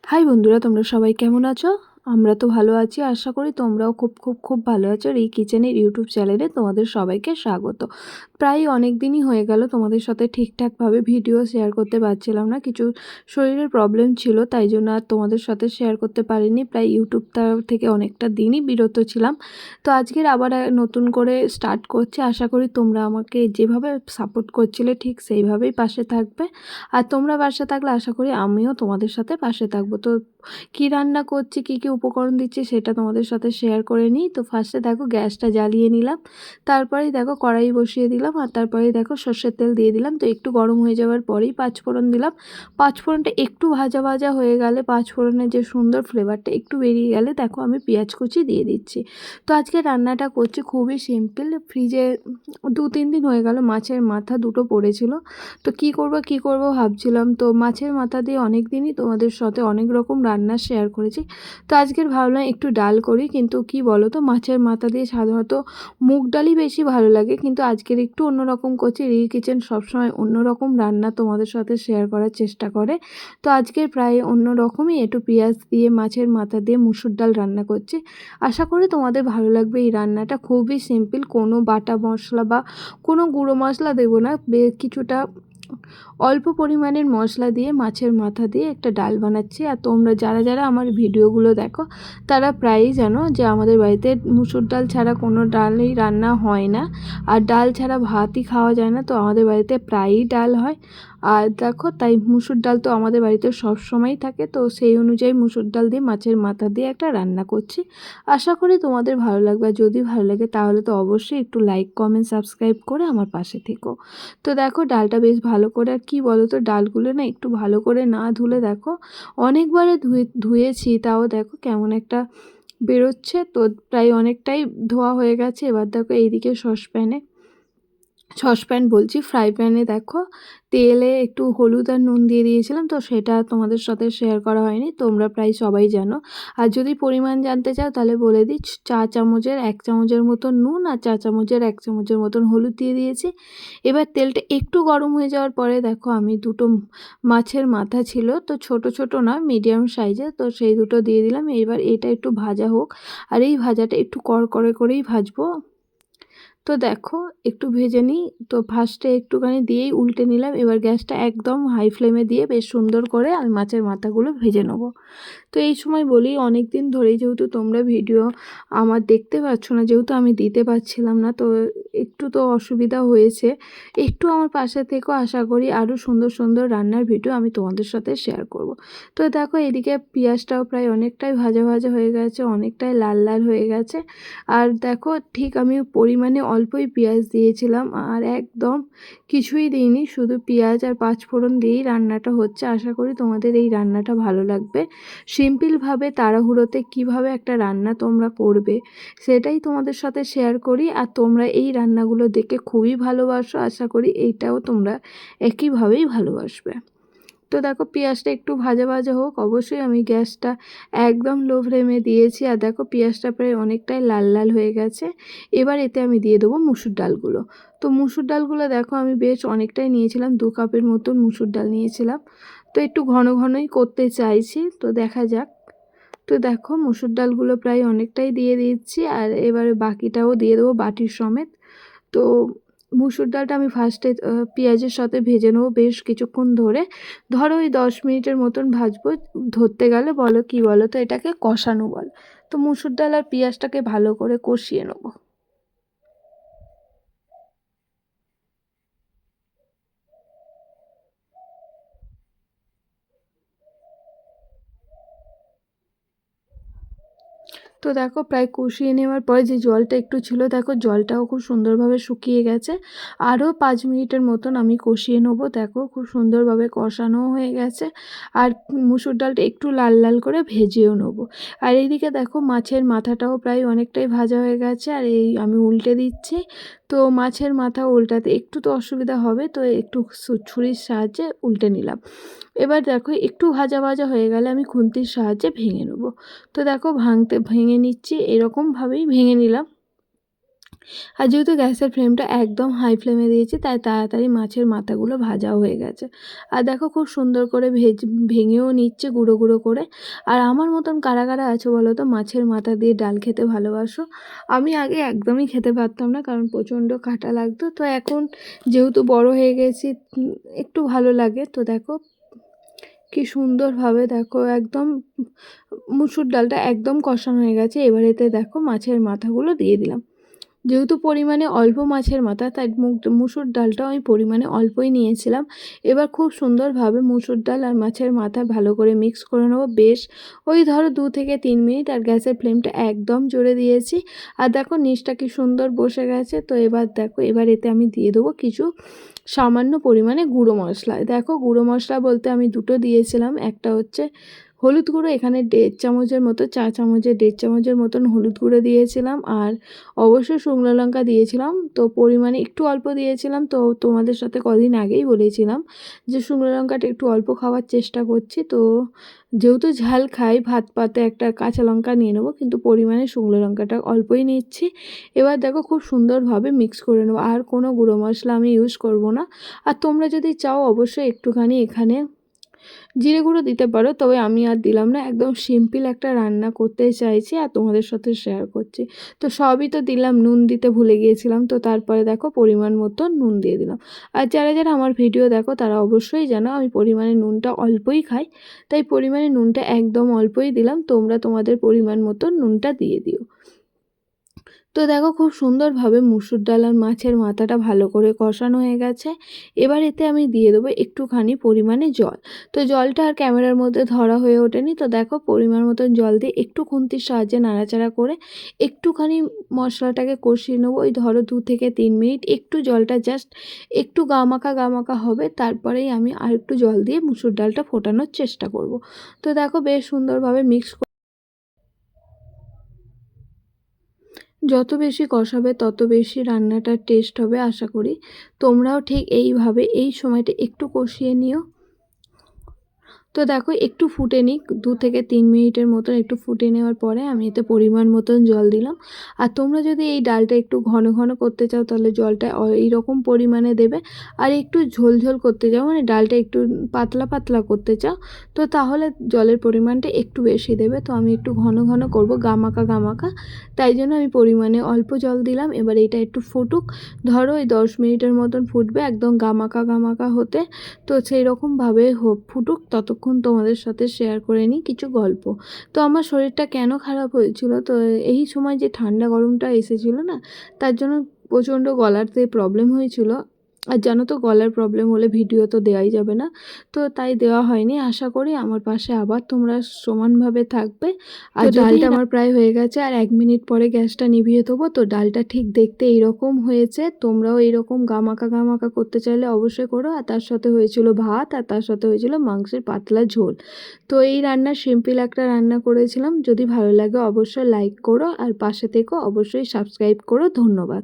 High বন্ধুরা, তোমরা সবাই কেমন আছো? আমরা তো ভালো আছি, আশা করি তোমরাও খুব খুব খুব ভালো আছো। আর এই কিচেনের ইউটিউব চ্যানেলে তোমাদের সবাইকে স্বাগত। প্রায় অনেক দিনই হয়ে গেল তোমাদের সাথে ঠিকঠাকভাবে ভিডিও শেয়ার করতে পারছিলাম না, কিছু শরীরের প্রবলেম ছিল, তাই জন্য আর তোমাদের সাথে শেয়ার করতে পারিনি। প্রায় ইউটিউবটা থেকে অনেকটা দিনই বিরত ছিলাম। তো আজকের আবার নতুন করে স্টার্ট করছি। আশা করি তোমরা আমাকে যেভাবে সাপোর্ট করছিলে ঠিক সেইভাবেই পাশে থাকবে। আর তোমরা পাশে থাকলে আশা করি আমিও তোমাদের সাথে পাশে থাকবো। তো কী রান্না করছি, কী কী উপকরণ দিচ্ছি সেটা তোমাদের সাথে শেয়ার করে নিই। তো ফার্স্টে দেখো গ্যাসটা জ্বালিয়ে নিলাম, তারপরেই দেখো কড়াই বসিয়ে দিলাম, আর তারপরেই দেখো সর্ষের তেল দিয়ে দিলাম। তো একটু গরম হয়ে যাওয়ার পরেই পাঁচফোড়ন দিলাম। পাঁচফোড়নটা একটু ভাজা ভাজা হয়ে গেলে, পাঁচফোড়নের যে সুন্দর ফ্লেভারটা একটু বেরিয়ে গেলে দেখো আমি পেঁয়াজ কুচি দিয়ে দিচ্ছি। তো আজকে রান্নাটা করছি খুবই সিম্পল। ফ্রিজে 2-3 দিন হয়ে গেল মাছের মাথা দুটো পড়েছিল, তো কী করব ভাবছিলাম। তো মাছের মাথা দিয়ে অনেক দিনই তোমাদের সাথে অনেক রকম রান্না শেয়ার করেছি। তো আজকের ভাবলাম একটু ডাল করি, কিন্তু কি বলো তো, মাছের মাথা দিয়ে সাধারণত মুগ ডালই বেশি ভালো লাগে, কিন্তু আজকের একটু অন্যরকম করছি। রিল কিচেন সবসময় অন্যরকম রান্না তোমাদের সাথে শেয়ার করার চেষ্টা করে। তো আজকের প্রায় অন্যরকমই, একটু পেঁয়াজ দিয়ে মাছের মাথা দিয়ে মুসুর ডাল রান্না করছি। আশা করি তোমাদের ভালো লাগবে। এই রান্নাটা খুবই সিম্পল, কোনো বাটা মশলা বা কোনো গুঁড়ো মশলা দেবো না, কিছুটা অল্প পরিমাণের মশলা দিয়ে মাছের মাথা দিয়ে একটা ডাল বানাচ্ছি। আর তোমরা যারা যারা আমার ভিডিওগুলো দেখো তারা প্রায়ই জানো যে আমাদের বাড়িতে মুসুর ডাল ছাড়া কোনো ডালই রান্না হয় না, আর ডাল ছাড়া ভাতই খাওয়া যায় না। তো আমাদের বাড়িতে প্রায়ই ডাল হয়। আর দেখো, তাই মুসুর ডাল তো আমাদের বাড়িতে সব সময়ই থাকে। তো সেই অনুযায়ী মুসুর ডাল দিয়ে মাছের মাথা দিয়ে একটা রান্না করছি। আশা করি তোমাদের ভালো লাগবে। আর যদি ভালো লাগে তাহলে তো অবশ্যই একটু লাইক, কমেন্ট, সাবস্ক্রাইব করে আমার পাশে থেকো। তো দেখো ডালটা বেশ ভালো করে, আর কী বলো তো, ডালগুলো না একটু ভালো করে না ধুলে দেখো অনেকবারে ধুয়েছি, তাও দেখো কেমন একটা বেরোচ্ছে। তো প্রায় অনেকটাই ধোয়া হয়ে গেছে। এবার দেখো এইদিকে সসপ্যান বলছি, ফ্রাই প্যানে দেখো তেলে একটু হলুদ আর নুন দিয়ে দিয়েছিলাম। তো সেটা তোমাদের সাথে শেয়ার করা হয়নি, তোমরা প্রায় সবাই জানো। আর যদি পরিমাণ জানতে চাও তাহলে বলে দিই, চা চামচের 1 চামচের মতন নুন আর চা চামচের 1 চামচের মতন হলুদ দিয়ে দিয়েছি। এবার তেলটা একটু গরম হয়ে যাওয়ার পরে দেখো আমি দুটো মাছের মাথা ছিল, তো ছোট ছোট না, মিডিয়াম সাইজের, তো সেই দুটো দিয়ে দিলাম। এবার এটা একটু ভাজা হোক, আর এই ভাজাটা একটু কড়কড়ে করেই ভাজবো। তো দেখো একটু ভেজে নিই। তো ফার্স্টে একটুখানি দিয়েই উল্টে নিলাম। এবার গ্যাসটা একদম হাই ফ্লেমে দিয়ে বেশ সুন্দর করে আমি মাছের মাথাগুলো ভেজে নেব। তো এই সময় বলি, অনেক দিন ধরেই যেহেতু তোমরা ভিডিও আমার দেখতে পাচ্ছ না, যেহেতু আমি দিতে পারছিলাম না, তো একটু তো অসুবিধা হয়েছে। একটু আমার পাশে থেকেও, আশা করি আরও সুন্দর সুন্দর রান্নার ভিডিও আমি তোমাদের সাথে শেয়ার করব। তো দেখো এদিকে পেঁয়াজটাও প্রায় অনেকটাই ভাজা ভাজা হয়ে গেছে, অনেকটাই লাল লাল হয়ে গেছে। আর দেখো ঠিক আমি পরিমাণে অল্পই পেঁয়াজ দিয়েছিলাম, আর একদম কিছুই দিইনি, শুধু পেঁয়াজ আর পাঁচফোড়ন দিয়েই রান্নাটা হচ্ছে। আশা করি তোমাদের এই রান্নাটা ভালো লাগবে। সিম্পলভাবে তাড়াহুড়োতে কিভাবে একটা রান্না তোমরা করবে সেটাই তোমাদের সাথে শেয়ার করি। আর তোমরা এই রান্নাগুলো দেখে খুবই ভালোবাসো, আশা করি এইটাও তোমরা একইভাবেই ভালোবাসবে। তো দেখো পেঁয়াজটা একটু ভাজা ভাজা হোক, অবশ্যই আমি গ্যাসটা একদম লো ফ্লেমে দিয়েছি। আর দেখো পেঁয়াজটা প্রায় অনেকটাই লাল লাল হয়ে গেছে। এবার এতে আমি দিয়ে দেবো মুসুর ডালগুলো। তো মুসুর ডালগুলো দেখো আমি বেশ অনেকটাই নিয়েছিলাম, 2 কাপের মতন মুসুর ডাল নিয়েছিলাম। তো একটু ঘন ঘনই করতে চাইছি, তো দেখা যাক। তো দেখো মুসুর ডালগুলো প্রায় অনেকটাই দিয়ে দিচ্ছি, আর এবারে বাকিটাও দিয়ে দেবো বাটির সমেত। তো মুসুর ডালটা আমি ফার্স্টে পেঁয়াজের সাথে ভেজে নেবো বেশ কিছুক্ষণ ধরে। ধরো ওই 10 মিনিটের মতন ভাজবো। ধরতে গেলে বলো কি বলো তো, এটাকে কষানো বলে। তো মুসুর ডাল আর পেঁয়াজটাকে ভালো করে কষিয়ে নেবো। তো দেখো প্রায় কষিয়ে নেওয়ার পরে যে জলটা একটু ছিল, দেখো জলটাও খুব সুন্দরভাবে শুকিয়ে গেছে। আরও 5 মিনিটের মতন আমি কষিয়ে নেবো। দেখো খুব সুন্দরভাবে কষানোও হয়ে গেছে, আর মুসুর ডালটা একটু লাল লাল করে ভেজেও নেবো। আর এইদিকে দেখো মাছের মাথাটাও প্রায় অনেকটাই ভাজা হয়ে গেছে, আর এই আমি উল্টে দিচ্ছি। তো মাছের মাথা উল্টাতে একটু তো অসুবিধা হবে, তো একটু ছুরির সাহায্যে উল্টে নিলাম। এবার দেখো একটু ভাজা ভাজা হয়ে গেলে আমি খুন্তির সাহায্যে ভেঙে নেবো। তো দেখো ভেঙে নিচ্ছি, এরকমভাবেই ভেঙে নিলাম। আর যেহেতু গ্যাসের ফ্লেমটা একদম হাই ফ্লেমে দিয়েছি তাই তাড়াতাড়ি মাছের মাথাগুলো ভাজাও হয়ে গেছে। আর দেখো খুব সুন্দর করে ভেঙেও নিচ্ছে গুঁড়ো গুঁড়ো করে। আর আমার মতন কারা কারা আছে বলো তো মাছের মাথা দিয়ে ডাল খেতে ভালোবাসো? আমি আগে একদমই খেতে পারতাম না, কারণ প্রচণ্ড কাঁটা লাগতো। তো এখন যেহেতু বড় হয়ে গেছি একটু ভালো লাগে। তো দেখো কি সুন্দরভাবে দেখো একদম মুসুর ডালটা একদম কষানো হয়ে গেছে। এবার এতে দেখো মাছের মাথাগুলো দিয়ে দিলাম। যেহেতু পরিমাণে অল্প মাছের মাথা তাই মুসুর ডালটাও আমি পরিমাণে অল্পই নিয়েছিলাম। এবার খুব সুন্দরভাবে মুসুর ডাল আর মাছের মাথা ভালো করে মিক্স করে নেবো। বেশ ওই ধরো 2 থেকে 3 মিনিট। আর গ্যাসের ফ্লেমটা একদম জোরে দিয়েছি। আর দেখো নিচটা কি সুন্দর বসে গেছে। তো এবার দেখো এবার এতে আমি দিয়ে দেবো কিছু সামান্য পরিমাণে গুঁড়ো মশলা। দেখো গুঁড়ো মশলা বলতে আমি দুটো দিয়েছিলাম। একটা হচ্ছে হলুদ গুঁড়ো, এখানে 1.5 চামচের মতো, চা চামচের 1.5 চামচের মতন হলুদ গুঁড়ো দিয়েছিলাম। আর অবশ্যই শুকনো লঙ্কা দিয়েছিলাম। তো পরিমাণে একটু অল্প দিয়েছিলাম। তো তোমাদের সাথে কদিন আগেই বলেছিলাম যে শুকনো লঙ্কাটা একটু অল্প খাওয়ার চেষ্টা করছি। তো যেহেতু ঝাল খাই ভাত পাতে একটা কাঁচা লঙ্কা নিয়ে নেবো, কিন্তু পরিমাণে শুকনো লঙ্কাটা অল্পই নিচ্ছি। এবার দেখো খুব সুন্দরভাবে মিক্স করে নেবো। আর কোনো গুঁড়ো মশলা আমি ইউজ করব না। আর তোমরা যদি চাও অবশ্যই একটুখানি এখানে জিরে গুঁড়ো দিতে পারো, তবে আমি আর দিলাম না। একদম সিম্পল একটা রান্না করতে চাইছি আর তোমাদের সাথে শেয়ার করছি। তো সবই তো দিলাম, নুন দিতে ভুলে গিয়েছিলাম। তো তারপরে দেখো পরিমাণ মতো নুন দিয়ে দিলাম। আর যারা যারা আমার ভিডিও দেখো তারা অবশ্যই জানো আমি পরিমাণে নুনটা অল্পই খাই, তাই পরিমাণে নুনটা একদম অল্পই দিলাম। তোমরা তোমাদের পরিমাণ মতো নুনটা দিয়ে দিও। তো দেখো খুব সুন্দরভাবে মুসুর ডাল আর মাছের মাথাটা ভালো করে কষানো হয়ে গেছে। এবার এতে আমি দিয়ে দেবো একটুখানি পরিমাণে জল। তো জলটা আর ক্যামেরার মধ্যে ধরা হয়ে ওঠেনি। তো দেখো পরিমাণ মতন জল দিয়ে একটু খুন্তির সাহায্যে নাড়াচাড়া করে একটুখানি মশলাটাকে কষিয়ে নেবো। ওই ধরো 2 থেকে 3 মিনিট। একটু জলটা জাস্ট একটু গামাখা গামাখা হবে, তারপরেই আমি আর একটু জল দিয়ে মুসুর ডালটা ফোটানোর চেষ্টা করব। তো দেখো বেশ সুন্দরভাবে মিক্স যত বেশি কষাবে তত বেশি রান্নাটার টেস্ট হবে আশা করি। তোমরাও ঠিক এইভাবে এই সময়টা একটু কষিয়ে নিও। তো দেখো একটু ফুটে নিক, 2 থেকে 3 মিনিটের মতন একটু ফুটে নেওয়ার পরে আমি এতে পরিমাণ মতন জল দিলাম। আর তোমরা যদি এই ডালটা একটু ঘন ঘন করতে চাও তাহলে জলটা এইরকম পরিমাণে দেবে। আর একটু ঝোল ঝোল করতে চাও মানে ডালটা একটু পাতলা পাতলা করতে চাও তো তাহলে জলের পরিমাণটা একটু বেশি দেবে। তো আমি একটু ঘন ঘন করব, গামাকা গামাকা, তাই জন্য আমি পরিমাণে অল্প জল দিলাম। এবার এটা একটু ফুটুক, ধরো ওই 10 মিনিটের মতন ফুটবে একদম গামাকা গামাকা হতে। তো সেই রকমভাবে ফুটুক, ততক্ষণ তোমাদের সাথে শেয়ার করে নিই কিছু গল্প। তো আমার শরীরটা কেন খারাপ হয়েছিল, তো এই সময় যে ঠান্ডা গরমটা এসেছিলো না, তার জন্য প্রচণ্ড গলাতে প্রবলেম হয়েছিল। আর জানো তো গলার প্রবলেম হলে ভিডিও তো দেওয়াই যাবে না, তো তাই দেওয়া হয়নি। আশা করি আমার পাশে আবার তোমরা সমানভাবে থাকবে। আর ডালটা আমার প্রায় হয়ে গেছে, আর 1 মিনিট পরে গ্যাসটা নিভিয়ে দেবো। তো ডালটা ঠিক দেখতে এইরকম হয়েছে। তোমরাও এইরকম গামাকা গামাকা করতে চাইলে অবশ্যই করো। আর তার সাথে হয়েছিল ভাত, আর তার সাথে হয়েছিল মাংসের পাতলা ঝোল। তো এই রান্না সিম্পল একটা রান্না করেছিলাম। যদি ভালো লাগে অবশ্যই লাইক করো, আর পাশে থেকো অবশ্যই সাবস্ক্রাইব করো। ধন্যবাদ।